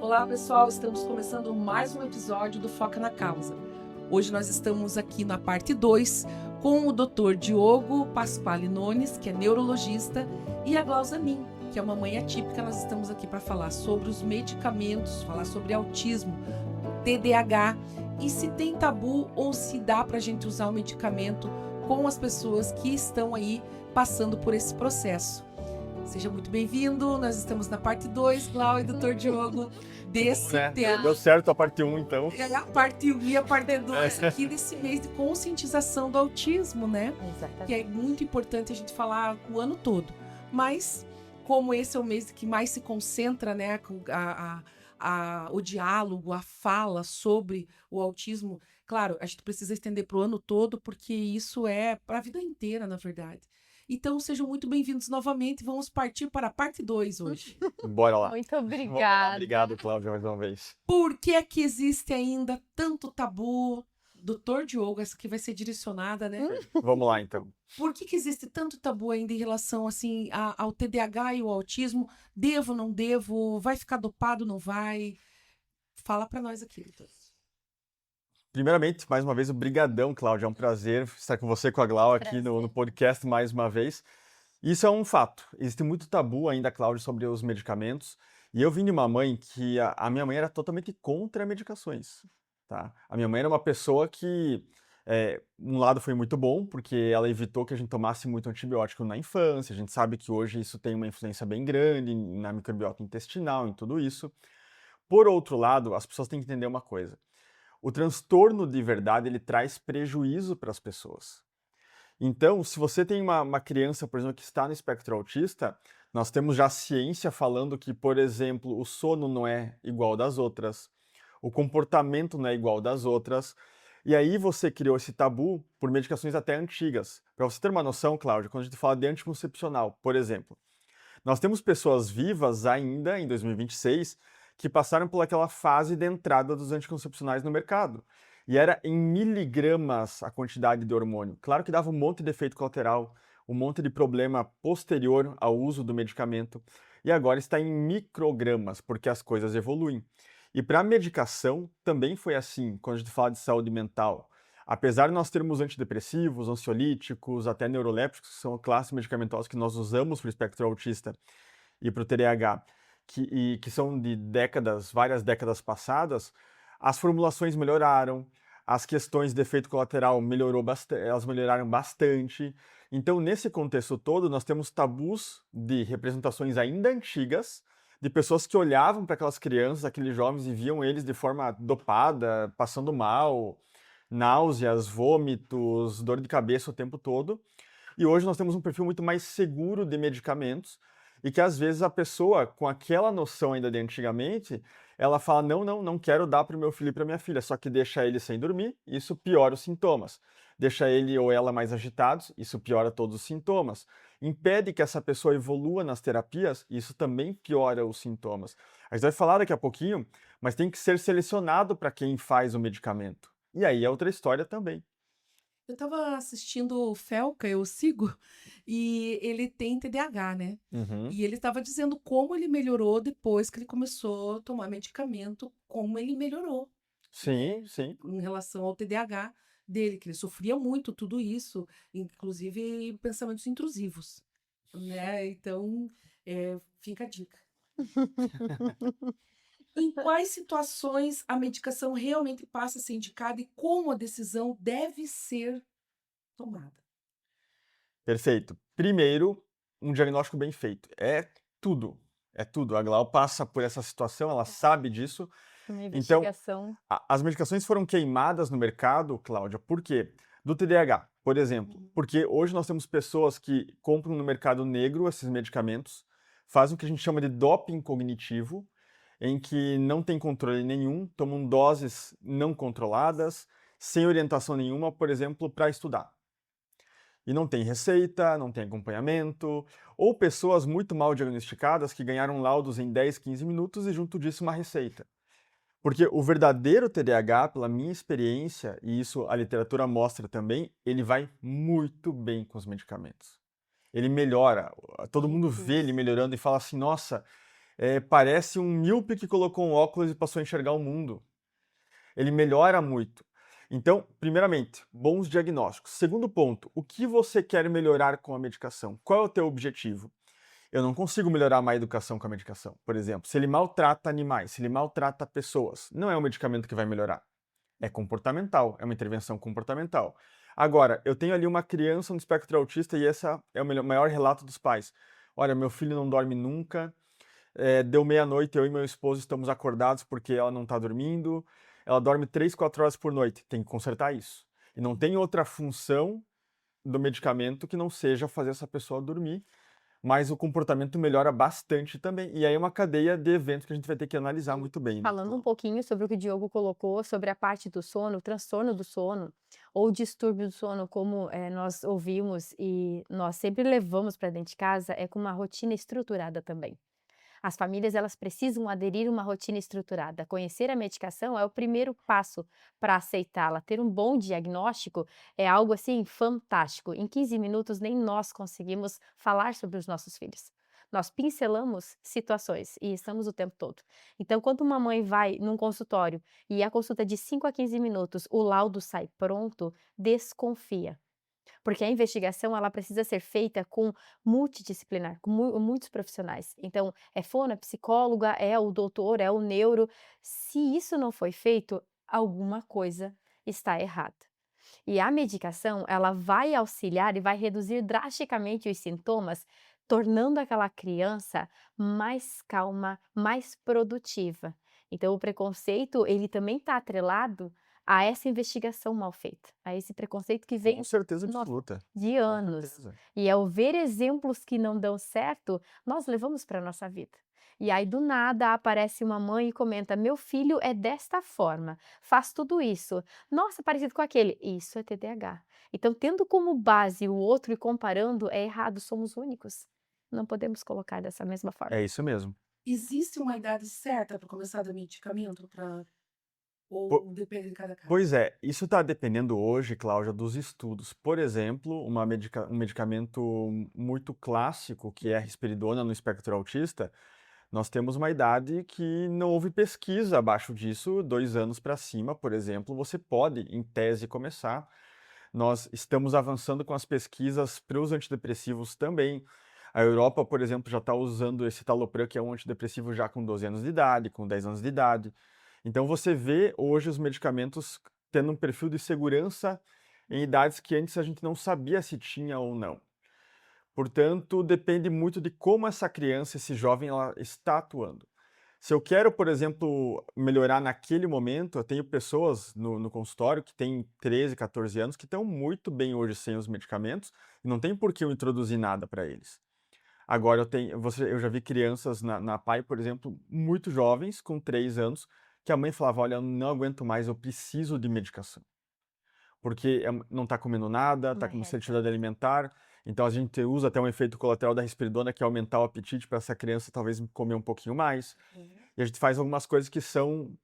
Olá, pessoal, estamos começando mais um episódio do Foca na Causa. Hoje nós estamos aqui na parte 2 com o Dr. Diogo Pasquale Nones, que é neurologista, e a Glauza Min, que é uma mãe atípica. Nós estamos aqui para falar sobre os medicamentos, falar sobre autismo, TDAH, e se tem tabu ou se dá para a gente usar o medicamento com as pessoas que estão aí passando por esse processo. Seja muito bem-vindo, nós estamos na parte 2, Glau e Dr. Diogo, desse tema. Deu certo a parte 1, então. É a parte 1 e a parte 2 aqui desse mês de conscientização do autismo, né? Exatamente. Que é muito importante a gente falar o ano todo. Mas, como esse é o mês que mais se concentra, né, o diálogo, a fala sobre o autismo, claro, a gente precisa estender para o ano todo, porque isso é para a vida inteira, na verdade. Então, sejam muito bem-vindos novamente. Vamos partir para a parte 2 hoje. Bora lá. Muito obrigada. Obrigado, Cláudia, mais uma vez. Por que é que existe ainda tanto tabu? Doutor Diogo, essa aqui vai ser direcionada, né? Vamos lá, então. Por que existe tanto tabu ainda em relação, assim, ao TDAH e ao autismo? Devo, não devo? Vai ficar dopado, não vai? Fala para nós aqui, doutor. Primeiramente, mais uma vez, brigadão, Cláudia. É um prazer estar com você, com a Glau, aqui no podcast mais uma vez. Isso é um fato. Existe muito tabu ainda, Cláudia, sobre os medicamentos. E eu vim de uma mãe que a minha mãe era totalmente contra medicações, tá? A minha mãe era uma pessoa que, um lado foi muito bom, porque ela evitou que a gente tomasse muito antibiótico na infância. A gente sabe que hoje isso tem uma influência bem grande na microbiota intestinal, em tudo isso. Por outro lado, as pessoas têm que entender uma coisa. O transtorno de verdade, ele traz prejuízo para as pessoas. Então, se você tem uma criança, por exemplo, que está no espectro autista, nós temos já ciência falando que, por exemplo, o sono não é igual das outras, o comportamento não é igual das outras, e aí você criou esse tabu por medicações até antigas. Para você ter uma noção, Cláudia, quando a gente fala de anticoncepcional, por exemplo, nós temos pessoas vivas ainda, em 2026, que passaram por aquela fase de entrada dos anticoncepcionais no mercado. E era em miligramas a quantidade de hormônio. Claro que dava um monte de efeito colateral, um monte de problema posterior ao uso do medicamento. E agora está em microgramas, porque as coisas evoluem. E para a medicação também foi assim, quando a gente fala de saúde mental. Apesar de nós termos antidepressivos, ansiolíticos, até neurolépticos, que são classes medicamentosas que nós usamos para o espectro autista e para o TDAH, que são de décadas, várias décadas passadas, as formulações melhoraram, as questões de efeito colateral elas melhoraram bastante. Então, nesse contexto todo, nós temos tabus de representações ainda antigas, de pessoas que olhavam para aquelas crianças, aqueles jovens, e viam eles de forma dopada, passando mal, náuseas, vômitos, dor de cabeça o tempo todo. E hoje nós temos um perfil muito mais seguro de medicamentos, e que às vezes a pessoa, com aquela noção ainda de antigamente, ela fala, não quero dar para o meu filho e para minha filha, só que deixa ele sem dormir, isso piora os sintomas. Deixa ele ou ela mais agitados, isso piora todos os sintomas. Impede que essa pessoa evolua nas terapias, isso também piora os sintomas. A gente vai falar daqui a pouquinho, mas tem que ser selecionado para quem faz o medicamento. E aí é outra história também. Eu estava assistindo o Felca, eu sigo, e ele tem TDAH, né? Uhum. E ele estava dizendo como ele melhorou depois que ele começou a tomar medicamento, como ele melhorou. Sim, sim. Em relação ao TDAH dele, que ele sofria muito tudo isso, inclusive pensamentos intrusivos, né? Então, fica a dica. Em quais situações a medicação realmente passa a ser indicada e como a decisão deve ser tomada? Perfeito. Primeiro, um diagnóstico bem feito. É tudo. É tudo. A Glau passa por essa situação, ela sabe disso. Uma Então, investigação. as medicações foram queimadas no mercado, Cláudia, por quê? Do TDAH, por exemplo. Porque hoje nós temos pessoas que compram no mercado negro esses medicamentos, fazem o que a gente chama de doping cognitivo, em que não tem controle nenhum, tomam doses não controladas, sem orientação nenhuma, por exemplo, para estudar. E não tem receita, não tem acompanhamento, ou pessoas muito mal diagnosticadas que ganharam laudos em 10, 15 minutos e junto disso uma receita. Porque o verdadeiro TDAH, pela minha experiência, e isso a literatura mostra também, ele vai muito bem com os medicamentos. Ele melhora, todo mundo vê ele melhorando e fala assim, nossa, parece um míope que colocou um óculos e passou a enxergar o mundo. Ele melhora muito. Então, primeiramente, bons diagnósticos. Segundo ponto, o que você quer melhorar com a medicação? Qual é o teu objetivo? Eu não consigo melhorar a má educação com a medicação. Por exemplo, se ele maltrata animais, se ele maltrata pessoas, não é um medicamento que vai melhorar. É comportamental, é uma intervenção comportamental. Agora, eu tenho ali uma criança no espectro autista e esse é o maior relato dos pais. Olha, meu filho não dorme nunca, deu meia-noite, eu e meu esposo estamos acordados porque ela não está dormindo, ela dorme 3, 4 horas por noite. Tem que consertar isso. E não tem outra função do medicamento que não seja fazer essa pessoa dormir, mas o comportamento melhora bastante também. E aí é uma cadeia de eventos que a gente vai ter que analisar muito bem, né? Falando um pouquinho sobre o que o Diogo colocou, sobre a parte do sono, o transtorno do sono, ou distúrbio do sono, como nós ouvimos e nós sempre levamos para dentro de casa, é com uma rotina estruturada também. As famílias elas precisam aderir a uma rotina estruturada. Conhecer a medicação é o primeiro passo para aceitá-la. Ter um bom diagnóstico é algo assim fantástico. Em 15 minutos nem nós conseguimos falar sobre os nossos filhos. Nós pincelamos situações e estamos o tempo todo. Então, quando uma mãe vai num consultório e a consulta é de 5 a 15 minutos, o laudo sai pronto, desconfia. Porque a investigação ela precisa ser feita com multidisciplinar, com muitos profissionais. Então, é fono, é psicóloga, é o doutor, é o neuro. Se isso não foi feito, alguma coisa está errada. E a medicação, ela vai auxiliar e vai reduzir drasticamente os sintomas, tornando aquela criança mais calma, mais produtiva. Então, o preconceito, ele também está atrelado a essa investigação mal feita, a esse preconceito que Com vem, certeza nossa, absoluta. de Com anos. certeza. E ao ver exemplos que não dão certo, nós levamos para a nossa vida. E aí, do nada, aparece uma mãe e comenta: meu filho é desta forma, faz tudo isso. Nossa, parecido com aquele. Isso é TDAH. Então, tendo como base o outro e comparando, é errado, somos únicos. Não podemos colocar dessa mesma forma. É isso mesmo. Existe uma idade certa para começar a dar medicamento Po- ou depende de cada caso? Pois é, isso está dependendo hoje, Cláudia, dos estudos. Por exemplo, um medicamento muito clássico, que é a risperidona no espectro autista, nós temos uma idade que não houve pesquisa abaixo disso, 2 anos para cima, por exemplo, você pode, em tese, começar. Nós estamos avançando com as pesquisas para os antidepressivos também. A Europa, por exemplo, já está usando esse talopram, que é um antidepressivo já com 12 anos de idade, com 10 anos de idade. Então você vê hoje os medicamentos tendo um perfil de segurança em idades que antes a gente não sabia se tinha ou não. Portanto, depende muito de como essa criança, esse jovem, ela está atuando. Se eu quero, por exemplo, melhorar naquele momento, eu tenho pessoas no consultório que têm 13, 14 anos que estão muito bem hoje sem os medicamentos e não tem por que eu introduzir nada para eles. Agora, eu já vi crianças na PAI, por exemplo, muito jovens, com 3 anos, que a mãe falava: olha, eu não aguento mais, eu preciso de medicação. Porque não está comendo nada, está Uma com reta. seletividade alimentar, então a gente usa até um efeito colateral da risperidona, que é aumentar o apetite para essa criança talvez comer um pouquinho mais. E a gente faz algumas coisas que são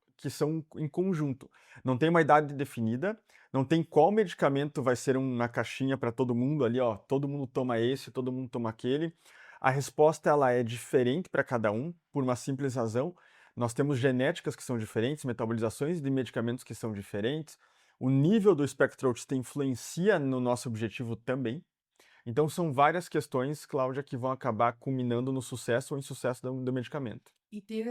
em conjunto. Não tem uma idade definida, não tem qual medicamento vai ser uma caixinha para todo mundo ali, ó, todo mundo toma esse, todo mundo toma aquele. A resposta ela é diferente para cada um, por uma simples razão. Nós temos genéticas que são diferentes, metabolizações de medicamentos que são diferentes. O nível do espectro autista influencia no nosso objetivo também. Então são várias questões, Cláudia, que vão acabar culminando no sucesso ou insucesso do medicamento. E ter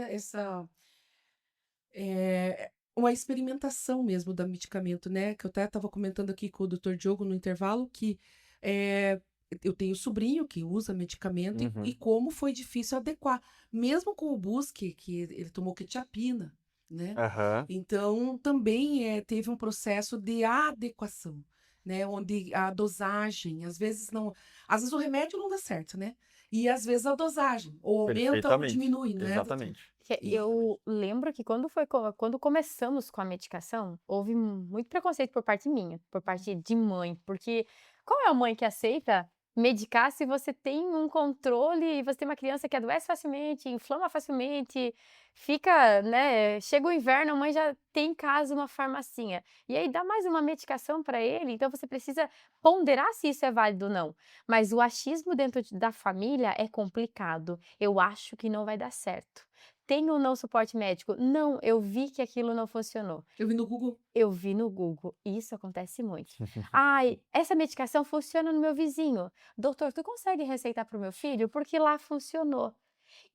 uma experimentação mesmo do medicamento, né? Que eu até estava comentando aqui com o Dr. Diogo no intervalo que é, eu tenho sobrinho que usa medicamento e Uhum. como foi difícil adequar, mesmo com o Busque, que ele tomou quetiapina, né? Aham. Então também teve um processo de adequação, né? Onde a dosagem, às vezes o remédio não dá certo, né? E às vezes a dosagem, ou aumenta ou Perfeitamente. diminui, né, doutor? Exatamente. E Eu lembro que quando começamos com a medicação, houve muito preconceito por parte minha, por parte de mãe, porque qual é a mãe que aceita medicar se você tem um controle e você tem uma criança que adoece facilmente, inflama facilmente, fica, né, chega o inverno, a mãe já tem em casa uma farmacinha. E aí dá mais uma medicação para ele, então você precisa ponderar se isso é válido ou não. Mas o achismo dentro da família é complicado. Eu acho que não vai dar certo. Tem ou não suporte médico? Não, eu vi que aquilo não funcionou. Eu vi no Google. Eu vi no Google, isso acontece muito. Ai, essa medicação funciona no meu vizinho. Doutor, tu consegue receitar para o meu filho? Porque lá funcionou.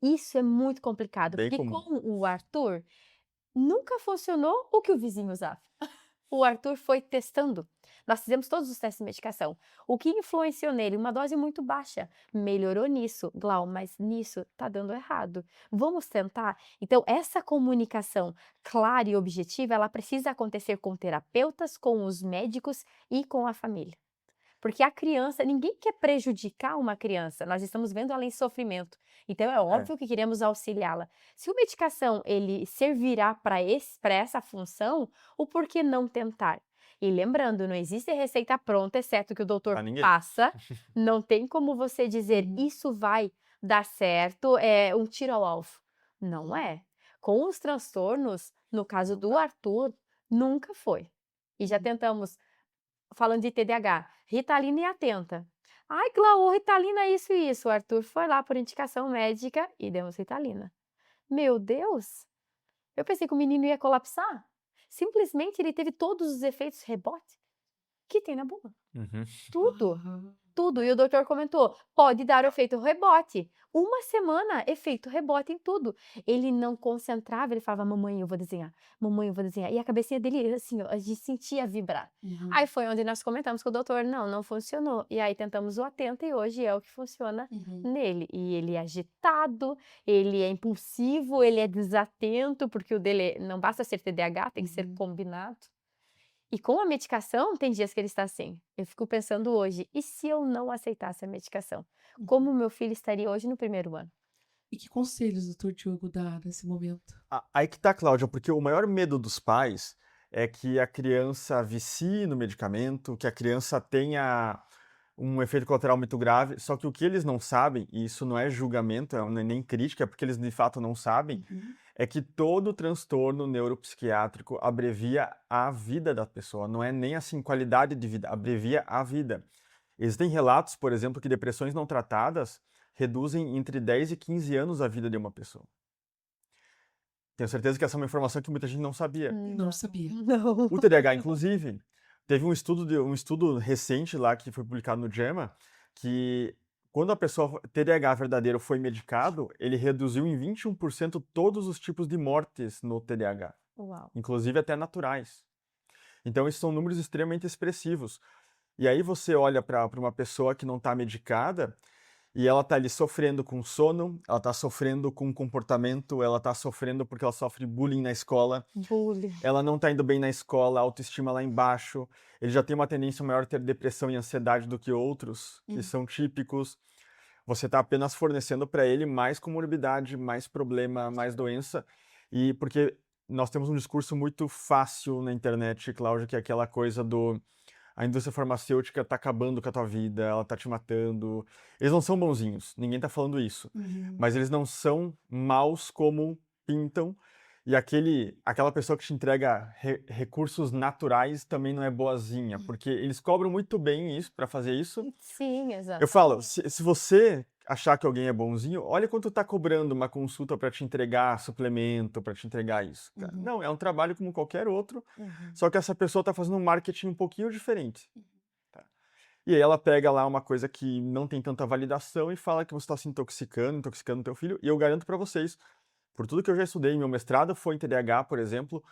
Isso é muito complicado, Bem porque comum. com o Arthur, nunca funcionou o que o vizinho usava. O Arthur foi testando. Nós fizemos todos os testes de medicação. O que influenciou nele? Uma dose muito baixa. Melhorou nisso, Glau, mas nisso tá dando errado. Vamos tentar? Então, essa comunicação clara e objetiva, ela precisa acontecer com terapeutas, com os médicos e com a família. Porque a criança, ninguém quer prejudicar uma criança, nós estamos vendo ela em sofrimento. Então é óbvio que queremos auxiliá-la. Se a medicação ele servirá para essa função, o porquê não tentar? E lembrando, não existe receita pronta, exceto que o doutor Pra ninguém. passa. Não tem como você dizer isso vai dar certo, é um tiro ao alvo. Não é. Com os transtornos, no caso do Arthur, nunca foi. E já tentamos falando de TDAH, Ritalina e Atenta. Ai, Glau, Ritalina isso e isso. O Arthur foi lá por indicação médica e demos Ritalina. Meu Deus! Eu pensei que o menino ia colapsar. Simplesmente ele teve todos os efeitos rebote que tem na bula. Uhum. Tudo. Aham. Tudo. E o doutor comentou, pode dar o efeito rebote. Uma semana, efeito rebote em tudo. Ele não concentrava, ele falava, mamãe, eu vou desenhar. Mamãe, eu vou desenhar. E a cabecinha dele, assim, ó, a gente sentia vibrar. Uhum. Aí foi onde nós comentamos com o doutor, não funcionou. E aí tentamos o Atenta e hoje é o que funciona Uhum. nele. E ele é agitado, ele é impulsivo, ele é desatento, porque o dele não basta ser TDAH, tem que ser Uhum. combinado. E com a medicação, tem dias que ele está assim. Eu fico pensando hoje, e se eu não aceitasse a medicação? Como o meu filho estaria hoje no primeiro ano? E que conselhos o doutor Diogo dá nesse momento? Aí que tá, Cláudia, porque o maior medo dos pais é que a criança vicie no medicamento, que a criança tenha um efeito colateral muito grave, só que o que eles não sabem, e isso não é julgamento, não é nem crítica, é porque eles de fato não sabem, Uhum. é que todo transtorno neuropsiquiátrico abrevia a vida da pessoa, não é nem assim qualidade de vida, abrevia a vida. Existem relatos, por exemplo, que depressões não tratadas reduzem entre 10 e 15 anos a vida de uma pessoa. Tenho certeza que essa é uma informação que muita gente não sabia. Não sabia. Não. O TDAH, inclusive, teve um estudo recente lá que foi publicado no JAMA, que quando a pessoa TDAH verdadeiro foi medicado, ele reduziu em 21% todos os tipos de mortes no TDAH, Uau. inclusive até naturais. Então, esses são números extremamente expressivos. E aí você olha para uma pessoa que não está medicada e ela está ali sofrendo com sono, ela está sofrendo com comportamento, ela está sofrendo porque ela sofre bullying na escola, Bullying. ela não está indo bem na escola, a autoestima lá embaixo, ele já tem uma tendência maior a ter depressão e ansiedade do que outros, que são típicos. Você está apenas fornecendo para ele mais comorbidade, mais problema, mais doença, e porque nós temos um discurso muito fácil na internet, Cláudia, que é aquela coisa do a indústria farmacêutica está acabando com a tua vida, ela está te matando. Eles não são bonzinhos, ninguém está falando isso, mas eles não são maus como pintam. E aquela pessoa que te entrega recursos naturais também não é boazinha, porque eles cobram muito bem isso para fazer isso. Sim, exato. Eu falo, se você achar que alguém é bonzinho, olha quanto tá cobrando uma consulta para te entregar suplemento, para te entregar isso. Cara. Não, é um trabalho como qualquer outro, só que essa pessoa tá fazendo um marketing um pouquinho diferente. Tá? E aí ela pega lá uma coisa que não tem tanta validação e fala que você está se intoxicando o teu filho, e eu garanto para vocês, por tudo que eu já estudei, meu mestrado foi em TDAH, por exemplo,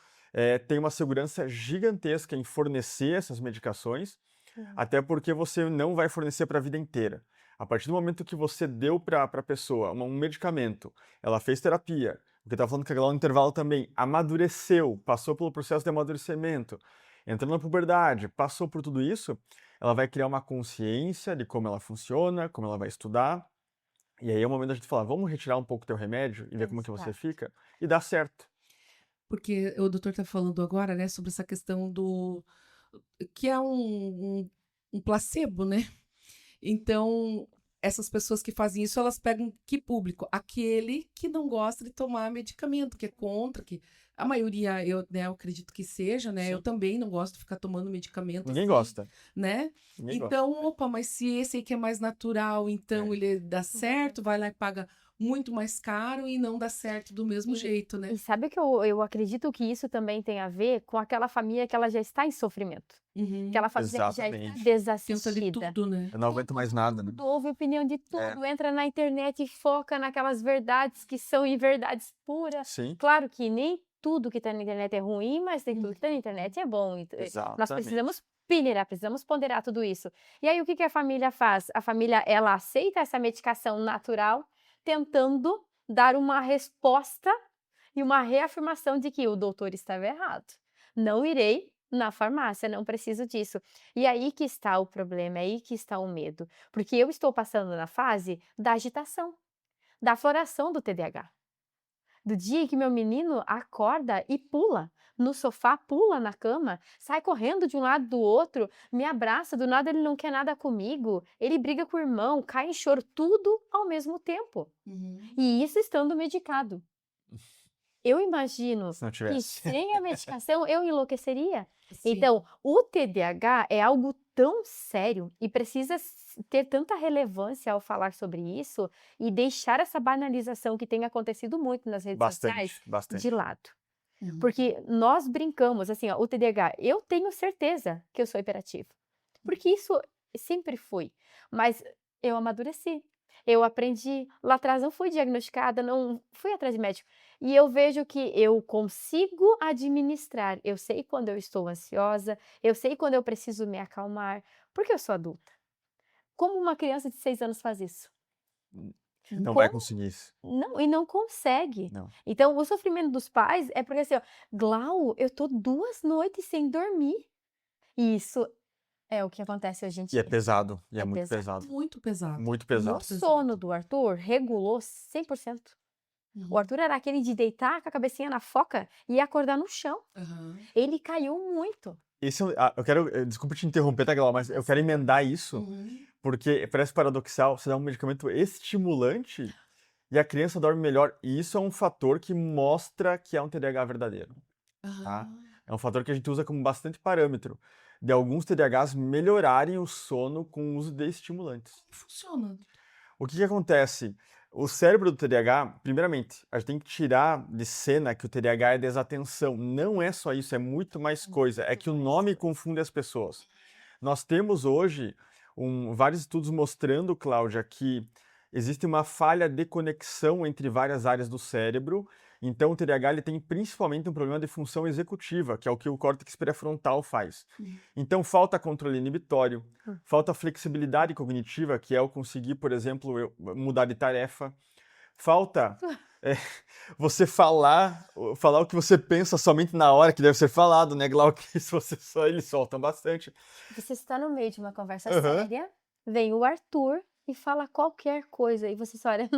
tem uma segurança gigantesca em fornecer essas medicações, até porque você não vai fornecer para a vida inteira. A partir do momento que você deu para a pessoa um medicamento, ela fez terapia, o que eu estava falando que ela no intervalo também amadureceu, passou pelo processo de amadurecimento, entrou na puberdade, passou por tudo isso, ela vai criar uma consciência de como ela funciona, como ela vai estudar, e aí é o momento da gente falar, vamos retirar um pouco o teu remédio e ver como que você fica, e dá certo. Porque o doutor está falando agora, né, sobre essa questão do... que é um placebo, né? Então, essas pessoas que fazem isso, elas pegam que público? Aquele que não gosta de tomar medicamento, que é contra, que a maioria, eu acredito que seja, né? Eu Sim. também não gosto de ficar tomando medicamento Ninguém assim, gosta. né? Ninguém gosta. Então, opa, mas se esse aí que é mais natural, então ele dá certo, vai lá e paga muito mais caro e não dá certo do mesmo jeito, né? E sabe que eu acredito que isso também tem a ver com aquela família que ela já está em sofrimento. Uhum. Aquela família que já está Exatamente. Tenta de desassistida. tudo, né? Eu não aguento mais nada, né? Tudo, ouve opinião de tudo, entra na internet e foca naquelas verdades que são verdades puras. Sim, Claro que nem tudo que está na internet é ruim, mas tem tudo que está na internet é bom. Nós exatamente. precisamos precisamos ponderar tudo isso. E aí o que a família faz? A família, ela aceita essa medicação natural, tentando dar uma resposta e uma reafirmação de que o doutor estava errado. Não irei na farmácia, não preciso disso. E aí que está o problema, é aí que está o medo. Porque eu estou passando na fase da agitação, da floração do TDAH. Do dia que meu menino acorda e pula no sofá, pula na cama, sai correndo de um lado do outro, me abraça, do nada ele não quer nada comigo, ele briga com o irmão, cai em choro, tudo ao mesmo tempo. Uhum. E isso estando medicado. Eu imagino Se não que tivesse. sem a medicação eu enlouqueceria. Sim. Então, o TDAH é algo tão sério e precisa ter tanta relevância ao falar sobre isso e deixar essa banalização que tem acontecido muito nas redes sociais Bastante, bastante. de lado. Uhum. Porque nós brincamos, assim, ó, o TDAH, eu tenho certeza que eu sou hiperativa. Porque isso sempre fui. Mas eu amadureci. Eu aprendi. Lá atrás não fui diagnosticada, não fui atrás de médico. E eu vejo que eu consigo administrar. Eu sei quando eu estou ansiosa, eu sei quando eu preciso me acalmar, porque eu sou adulta. Como uma criança de 6 anos faz isso? Não vai Como? conseguir isso. Não, e não consegue. Não. Então, o sofrimento dos pais é porque assim, ó, Glau, eu tô 2 noites sem dormir. E isso é o que acontece hoje em E é dia. pesado, e é É muito pesado. pesado. Muito pesado. Muito O pesado. sono do Arthur regulou 100%. Uhum. O Arthur era aquele de deitar com a cabecinha na foca e acordar no chão. Aham. Ele caiu muito. Esse, eu quero, desculpa te interromper, tá, Glau, mas eu quero emendar isso, Uhum. porque parece paradoxal, você dá um medicamento estimulante e a criança dorme melhor. E isso é um fator que mostra que é um TDAH verdadeiro. Tá? É um fator que a gente usa como bastante parâmetro de alguns TDAHs melhorarem o sono com o uso de estimulantes. Funciona. O que acontece? O cérebro do TDAH, primeiramente, a gente tem que tirar de cena que o TDAH é desatenção. Não é só isso, é muito mais coisa. É que o nome confunde as pessoas. Nós temos hoje vários estudos mostrando, Cláudia, que existe uma falha de conexão entre várias áreas do cérebro. Então, o TDAH ele tem principalmente um problema de função executiva, que é o que o córtex pré-frontal faz. Então, falta controle inibitório, falta flexibilidade cognitiva, que é o conseguir, por exemplo, mudar de tarefa. Falta você falar o que você pensa somente na hora que deve ser falado, né, Glauco? Isso eles soltam bastante. Você está no meio de uma conversa Aham. séria, vem o Arthur e fala qualquer coisa e você só olha,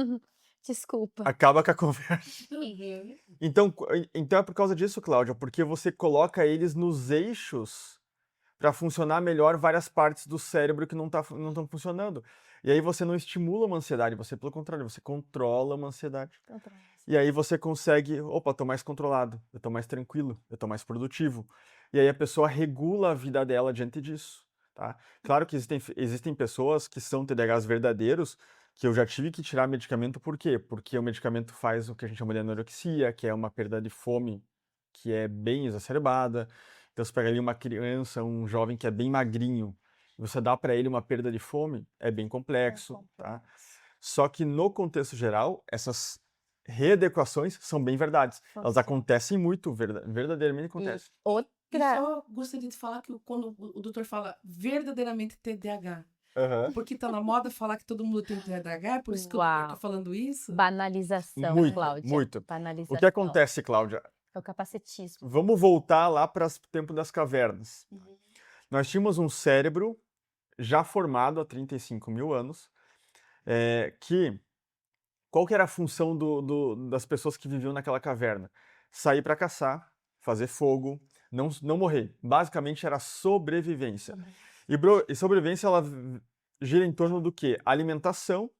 desculpa. Acaba com a conversa. Uhum. Então é por causa disso, Cláudia, porque você coloca eles nos eixos para funcionar melhor várias partes do cérebro que não estão funcionando. E aí você não estimula uma ansiedade, você, pelo contrário, você controla uma ansiedade. E aí você consegue, opa, eu tô mais controlado, eu tô mais tranquilo, eu tô mais produtivo. E aí a pessoa regula a vida dela diante disso, tá? Claro que existem pessoas que são TDAHs verdadeiros, que eu já tive que tirar medicamento, por quê? Porque o medicamento faz o que a gente chama de anorexia, que é uma perda de fome que é bem exacerbada. Então você pega ali uma criança, um jovem que é bem magrinho, e você dá para ele uma perda de fome, é bem complexo, tá? Só que no contexto geral, essas readequações são bem verdades. Elas acontecem muito, verdadeiramente acontecem. E Outra, só gostaria de falar que quando o doutor fala verdadeiramente TDAH, porque tá na moda falar que todo mundo tem TDAH, é por isso que o doutor tá Uau. falando isso? banalização, Muito, Cláudia. muito. Banalização. O que acontece, Cláudia? É o capacitismo. Vamos voltar lá para o tempo das cavernas. Uhum. Nós tínhamos um cérebro já formado há 35 mil anos, qual que era a função das pessoas que viviam naquela caverna? Sair para caçar, fazer fogo, não morrer. Basicamente era sobrevivência. E sobrevivência, ela gira em torno do quê? Alimentação,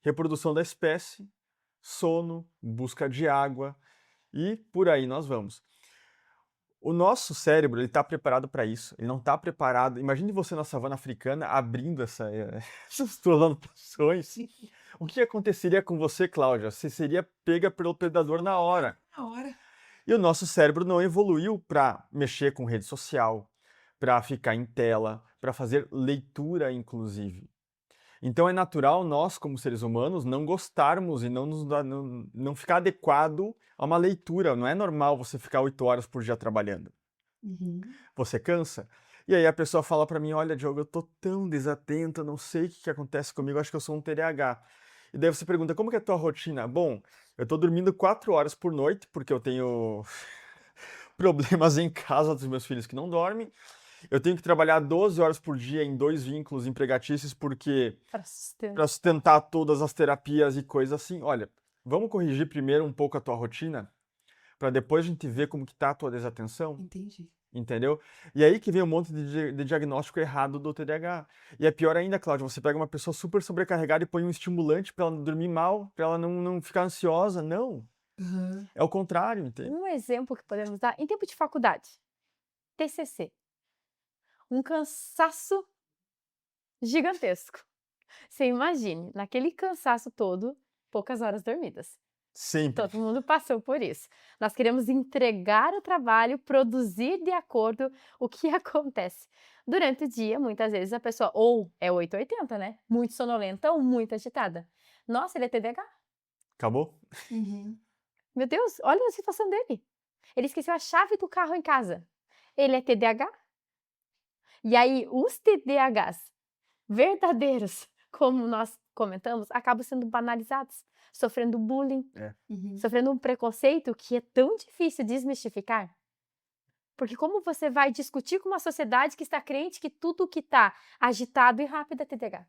reprodução da espécie, sono, busca de água e por aí nós vamos. O nosso cérebro, ele está preparado para isso. Ele não está preparado. Imagine você na savana africana abrindo essas tuas anotações. O que aconteceria com você, Cláudia? Você seria pega pelo predador na hora. Na hora. E o nosso cérebro não evoluiu para mexer com rede social, para ficar em tela, para fazer leitura, inclusive. Então é natural nós, como seres humanos, não gostarmos e não ficar adequado a uma leitura. Não é normal você ficar 8 horas por dia trabalhando. Uhum. Você cansa. E aí a pessoa fala para mim, olha, Diogo, eu tô tão desatenta, não sei o que acontece comigo, acho que eu sou um TDAH. E daí você pergunta, como que é a tua rotina? Bom, eu tô dormindo 4 horas por noite, porque eu tenho problemas em casa dos meus filhos que não dormem. Eu tenho que trabalhar 12 horas por dia em 2 vínculos empregatícios, porque para sustentar todas as terapias e coisas assim. Olha, vamos corrigir primeiro um pouco a tua rotina, para depois a gente ver como que tá a tua desatenção. Entendi. Entendeu? E aí que vem um monte de diagnóstico errado do TDAH. E é pior ainda, Cláudia, você pega uma pessoa super sobrecarregada e põe um estimulante para ela não dormir mal, para ela não ficar ansiosa. Não. Uhum. É o contrário, entende? Um exemplo que podemos dar em tempo de faculdade. TCC. Um cansaço gigantesco. Você imagine, naquele cansaço todo, poucas horas dormidas. Sempre. Todo mundo passou por isso. Nós queremos entregar o trabalho, produzir de acordo o que acontece. Durante o dia, muitas vezes a pessoa ou é 880, né? Muito sonolenta ou muito agitada. Nossa, ele é TDAH. Acabou? Uhum. Meu Deus, olha a situação dele. Ele esqueceu a chave do carro em casa. Ele é TDAH? E aí, os TDAHs verdadeiros, como nós comentamos, acabam sendo banalizados, sofrendo bullying, Uhum. sofrendo um preconceito que é tão difícil desmistificar. Porque como você vai discutir com uma sociedade que está crente que tudo que está agitado e rápido é TDAH?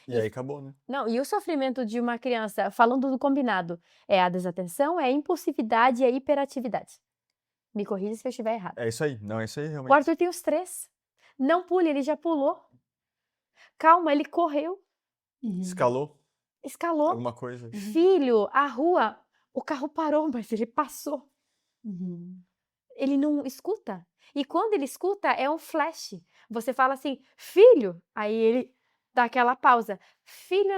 E aí acabou, né? Não, e o sofrimento de uma criança, falando do combinado, é a desatenção, é a impulsividade e a hiperatividade. Me corrija se eu estiver errado. É isso aí. Não, é isso aí O realmente. Arthur tem os 3. Não pule, ele já pulou. Calma, ele correu, Uhum. Escalou escalou. alguma coisa. Filho, a rua, o carro parou, mas ele passou. Uhum. Ele não escuta. E quando ele escuta, é um flash. Você fala assim, filho, aí ele dá aquela pausa. Filho,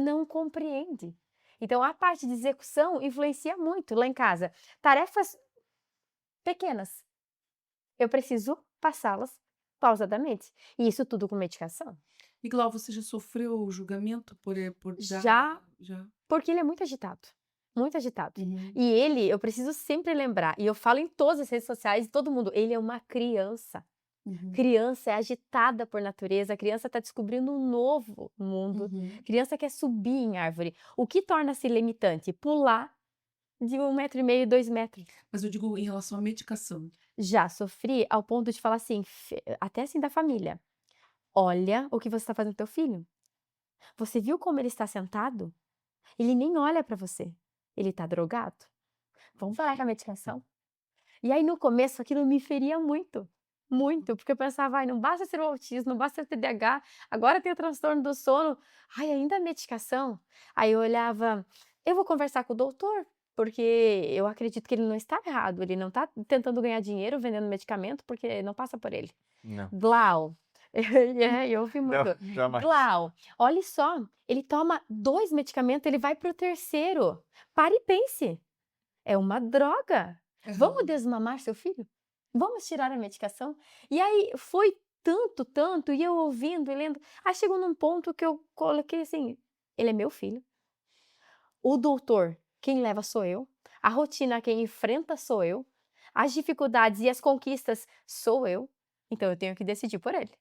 não compreende. Então, a parte de execução influencia muito lá em casa. Tarefas pequenas. Eu preciso passá-las pausadamente. E isso tudo com medicação. E Glau, você já sofreu julgamento por dar... Já. Já. Porque ele é muito agitado. Muito agitado. Uhum. E ele, eu preciso sempre lembrar, e eu falo em todas as redes sociais, todo mundo, ele é uma criança. Uhum. Criança é agitada por natureza, a criança está descobrindo um novo mundo. Uhum. Criança quer subir em árvore. O que torna-se limitante? Pular de 1,5 metro, 2 metros. Mas eu digo em relação à medicação. Já sofri ao ponto de falar assim, até assim da família. Olha o que você está fazendo com teu filho. Você viu como ele está sentado? Ele nem olha para você. Ele está drogado? Vamos falar com a medicação? E aí, no começo, aquilo me feria muito. Muito, porque eu pensava, ai, não basta ser o autismo, não basta ser o TDAH, agora tem o transtorno do sono, ai, ainda a medicação. Aí eu olhava, eu vou conversar com o doutor, porque eu acredito que ele não está errado, ele não está tentando ganhar dinheiro vendendo medicamento, porque não passa por ele. Não. Glau, eu ouvi muito. Não, jamais. Glau, olha só, ele toma 2 medicamentos, ele vai pro 3º. Pare e pense. É uma droga. Vamos desmamar seu filho? Vamos tirar a medicação? E aí foi tanto, e eu ouvindo e lendo. Aí chegou num ponto que eu coloquei assim: ele é meu filho. O doutor, quem leva sou eu. A rotina, quem enfrenta sou eu. As dificuldades e as conquistas sou eu. Então eu tenho que decidir por ele.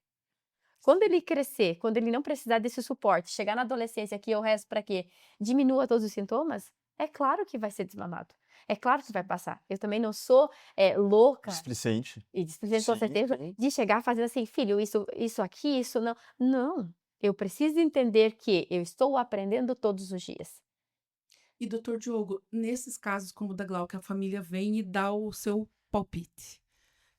Quando ele crescer, quando ele não precisar desse suporte, chegar na adolescência que eu rezo para que diminua todos os sintomas, é claro que vai ser desmamado. É claro que vai passar. Eu também não sou louca Displicente. e displicente com Sim, certeza sim. de chegar fazendo assim, filho, isso aqui, isso não. Não. Eu preciso entender que eu estou aprendendo todos os dias. E, doutor Diogo, nesses casos como o da Glau, que a família vem e dá o seu palpite,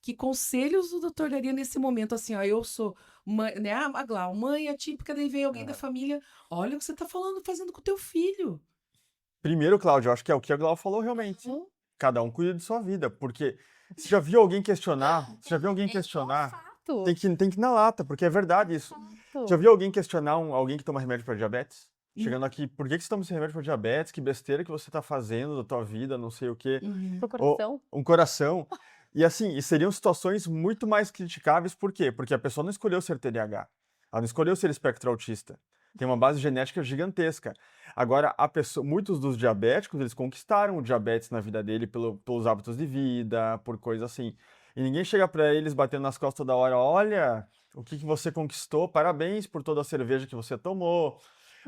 Que conselhos o doutor daria nesse momento? Assim, ó, eu sou mãe, né? A Glau, mãe atípica, daí vem alguém da família. Olha o que você tá falando, fazendo com o teu filho. Primeiro, Cláudio, eu acho que é o que a Glau falou realmente. Hum? Cada um cuida de sua vida, porque você já viu alguém questionar? Você já viu alguém questionar? Fato. Tem que ir na lata, porque é verdade isso. Já viu alguém questionar alguém que toma remédio para diabetes? Chegando aqui, por que você toma esse remédio para diabetes? Que besteira que você tá fazendo da tua vida, não sei o quê. Pro Ou coração. um coração. E assim, e seriam situações muito mais criticáveis, por quê? Porque a pessoa não escolheu ser TDAH. Ela não escolheu ser espectro autista. Tem uma base genética gigantesca. Agora, muitos dos diabéticos, eles conquistaram o diabetes na vida dele pelos hábitos de vida, por coisa assim. E ninguém chega para eles batendo nas costas toda hora, olha, o que você conquistou, parabéns por toda a cerveja que você tomou,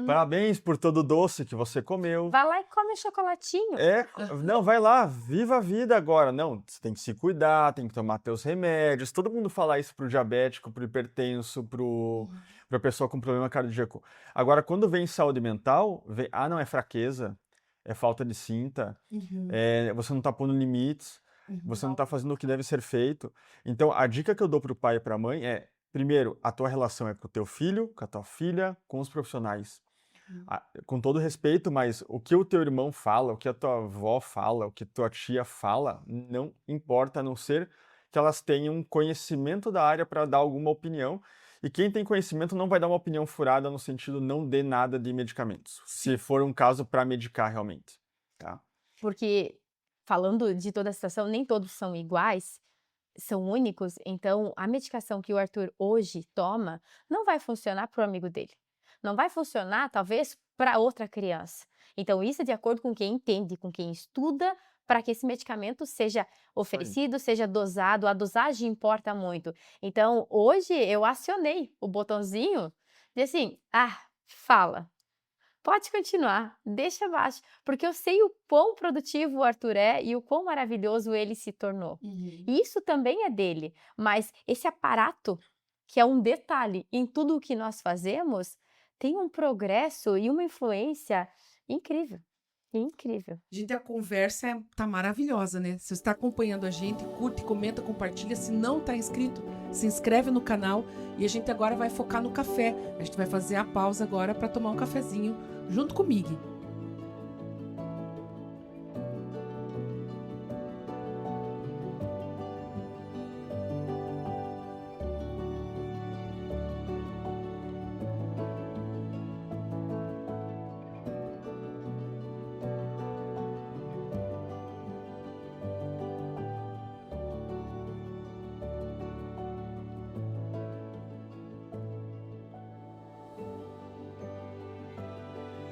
parabéns por todo o doce que você comeu. Vai lá e come chocolatinho. Não, vai lá, viva a vida agora. Não, você tem que se cuidar, tem que tomar teus remédios. Todo mundo fala isso pro diabético, pro hipertenso, pra pessoa com problema cardíaco. Agora, quando vem saúde mental, não, é fraqueza, é falta de cinta, você não tá pondo limites, você não tá fazendo o que deve ser feito. Então, a dica que eu dou pro pai e pra mãe é, primeiro, a tua relação é com o teu filho, com a tua filha, com os profissionais. Com todo respeito, mas o que o teu irmão fala, o que a tua avó fala, o que a tua tia fala, não importa, a não ser que elas tenham conhecimento da área para dar alguma opinião. E quem tem conhecimento não vai dar uma opinião furada no sentido não dê nada de medicamentos, se for um caso para medicar realmente, tá? Porque, falando de toda a situação, nem todos são iguais, são únicos, então a medicação que o Arthur hoje toma não vai funcionar para o amigo dele. Não vai funcionar, talvez, para outra criança. Então, isso é de acordo com quem entende, com quem estuda, para que esse medicamento seja oferecido, seja dosado. A dosagem importa muito. Então, hoje eu acionei o botãozinho de assim, fala. Pode continuar, deixa abaixo, porque eu sei o quão produtivo o Arthur é e o quão maravilhoso ele se tornou. E isso também é dele, mas esse aparato, que é um detalhe em tudo o que nós fazemos, tem um progresso e uma influência incrível. Incrível. Gente, a conversa tá maravilhosa, né? Se você está acompanhando a gente, curte, comenta, compartilha. Se não tá inscrito, se inscreve no canal. E a gente agora vai focar no café. A gente vai fazer a pausa agora para tomar um cafezinho junto comigo.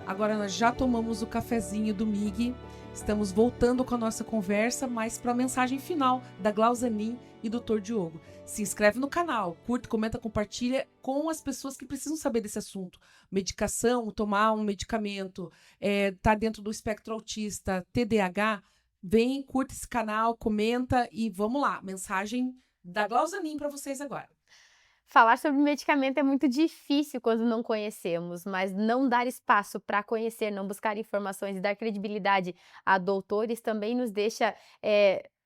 Agora nós já tomamos o cafezinho do Mig, estamos voltando com a nossa conversa, mas para a mensagem final da Glauzanin e do Dr. Diogo. Se inscreve no canal, curte, comenta, compartilha com as pessoas que precisam saber desse assunto. Medicação, tomar um medicamento, tá dentro do espectro autista, TDAH, vem, curte esse canal, comenta e vamos lá. Mensagem da Glauzanin para vocês agora. Falar sobre medicamento é muito difícil quando não conhecemos, mas não dar espaço para conhecer, não buscar informações e dar credibilidade a doutores também nos deixa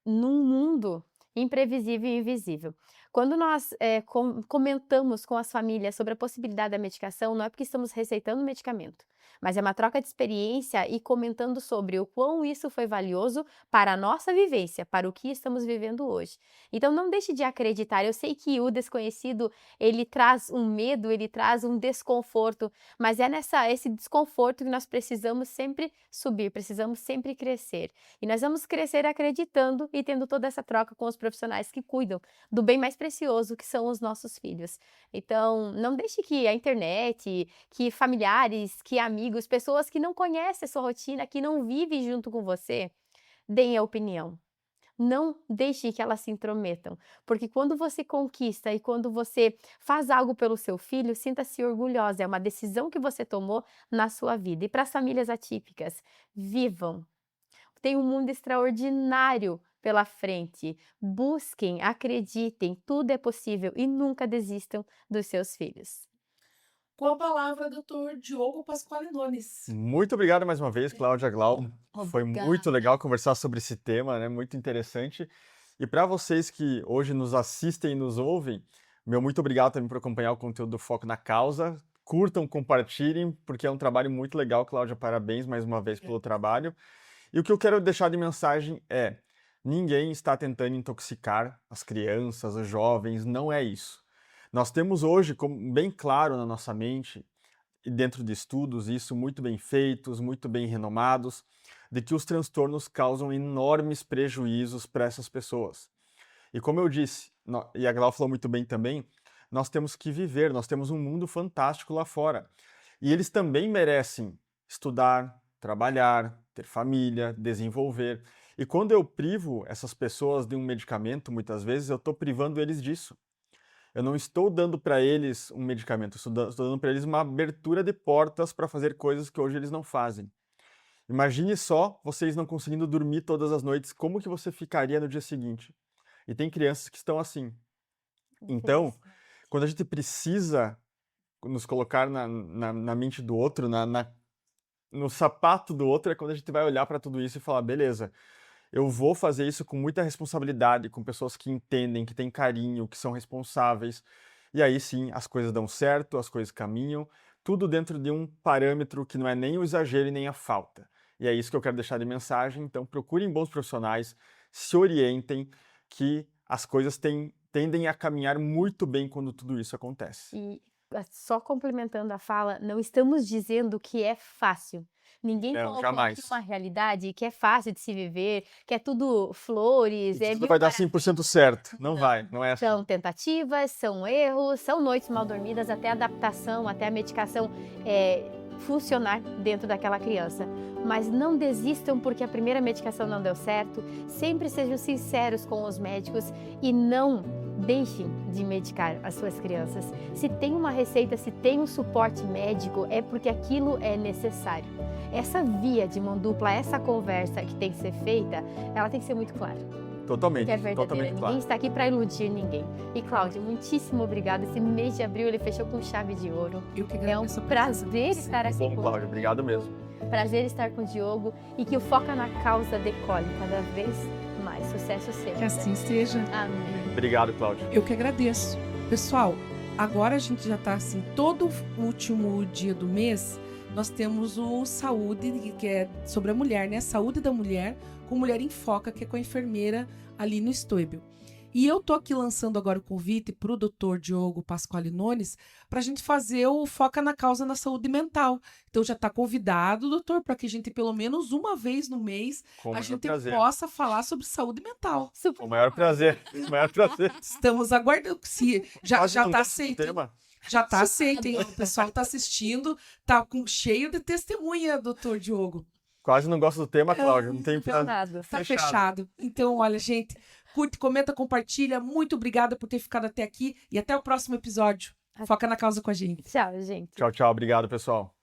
num mundo imprevisível e invisível. Quando nós comentamos com as famílias sobre a possibilidade da medicação, não é porque estamos receitando medicamento, mas é uma troca de experiência e comentando sobre o quão isso foi valioso para a nossa vivência, para o que estamos vivendo hoje. Então não deixe de acreditar. Eu sei que o desconhecido, ele traz um medo, ele traz um desconforto, mas é esse desconforto que nós precisamos sempre subir, precisamos sempre crescer. E nós vamos crescer acreditando e tendo toda essa troca com os profissionais que cuidam do bem mais precioso, que são os nossos filhos. Então, não deixe que a internet, que familiares, que amigos, pessoas que não conhecem a sua rotina, que não vivem junto com você, deem a opinião. Não deixe que elas se intrometam, porque quando você conquista e quando você faz algo pelo seu filho, sinta-se orgulhosa, é uma decisão que você tomou na sua vida. E para as famílias atípicas, vivam. Tem um mundo extraordinário pela frente. Busquem, acreditem, tudo é possível e nunca desistam dos seus filhos. Com a palavra, Dr. Diogo Pasquale Nunes. Muito obrigado mais uma vez, Cláudia Glau. Foi Obrigada. muito legal conversar sobre esse tema, né? Muito interessante. E para vocês que hoje nos assistem e nos ouvem, meu muito obrigado também por acompanhar o conteúdo do Foco na Causa. Curtam, compartilhem, porque é um trabalho muito legal, Cláudia. Parabéns mais uma vez pelo trabalho. E o que eu quero deixar de mensagem é: ninguém está tentando intoxicar as crianças, os jovens, não é isso. Nós temos hoje, como bem claro na nossa mente, e dentro de estudos, isso muito bem feitos, muito bem renomados, de que os transtornos causam enormes prejuízos para essas pessoas. E como eu disse, e a Glau falou muito bem também, nós temos que viver, nós temos um mundo fantástico lá fora. E eles também merecem estudar, trabalhar, ter família, desenvolver. E quando eu privo essas pessoas de um medicamento, muitas vezes eu estou privando eles disso. Eu não estou dando para eles um medicamento, estou dando para eles uma abertura de portas para fazer coisas que hoje eles não fazem. Imagine só vocês não conseguindo dormir todas as noites, como que você ficaria no dia seguinte? E tem crianças que estão assim. Então, quando a gente precisa nos colocar na mente do outro, no sapato do outro, é quando a gente vai olhar para tudo isso e falar, beleza, eu vou fazer isso com muita responsabilidade, com pessoas que entendem, que têm carinho, que são responsáveis. E aí sim, as coisas dão certo, as coisas caminham, tudo dentro de um parâmetro que não é nem o exagero e nem a falta. E é isso que eu quero deixar de mensagem. Então, procurem bons profissionais, se orientem, que as coisas tendem a caminhar muito bem quando tudo isso acontece. E só complementando a fala, não estamos dizendo que é fácil. Ninguém Não, colocou jamais. aqui uma realidade que é fácil de se viver, que é tudo flores, Isso não vai dar 100% certo. Não vai, não é assim. São tentativas, são erros, são noites mal dormidas, até a adaptação, até a medicação funcionar dentro daquela criança. Mas não desistam porque a primeira medicação não deu certo. Sempre sejam sinceros com os médicos e não deixem de medicar as suas crianças. Se tem uma receita, se tem um suporte médico, é porque aquilo é necessário. Essa via de mão dupla, essa conversa que tem que ser feita, ela tem que ser muito clara. Totalmente, Que é verdadeira. totalmente Ninguém claro. está aqui para iludir ninguém. E Cláudia, muitíssimo obrigada. Esse mês de abril ele fechou com chave de ouro. Eu que É um agradeço a prazer estar aqui Bom, com Cláudia, obrigado mesmo. Prazer estar com o Diogo e que o Foca na Causa decole cada vez mais. Sucesso Que sempre. assim seja. Amém. Obrigado, Cláudia. Eu que agradeço. Pessoal, agora a gente já está assim, todo último dia do mês, nós temos o Saúde, que é sobre a mulher, né? Saúde da mulher, com Mulher em Foca, que é com a enfermeira ali no Stoibel. E eu tô aqui lançando agora o convite para o Dr. Diogo Pasquale Nones para a gente fazer o Foca na Causa na Saúde Mental. Então já está convidado, doutor, para que a gente pelo menos uma vez no mês Com o a maior gente prazer. possa falar sobre saúde mental. Super. Com o maior prazer. Com o maior prazer. Estamos aguardando. Se já Quase não tá gosto do aceito. hein? tema. Já tá aceito, hein? O pessoal tá assistindo, tá cheio de testemunha, doutor Diogo. Quase não gosto do tema, Cláudia. Não tem pra... Nada. Tá fechado. Então, olha, gente, curte, comenta, compartilha. Muito obrigada por ter ficado até aqui e até o próximo episódio. Foca na causa com a gente. Tchau, gente. Tchau, tchau. Obrigado, pessoal.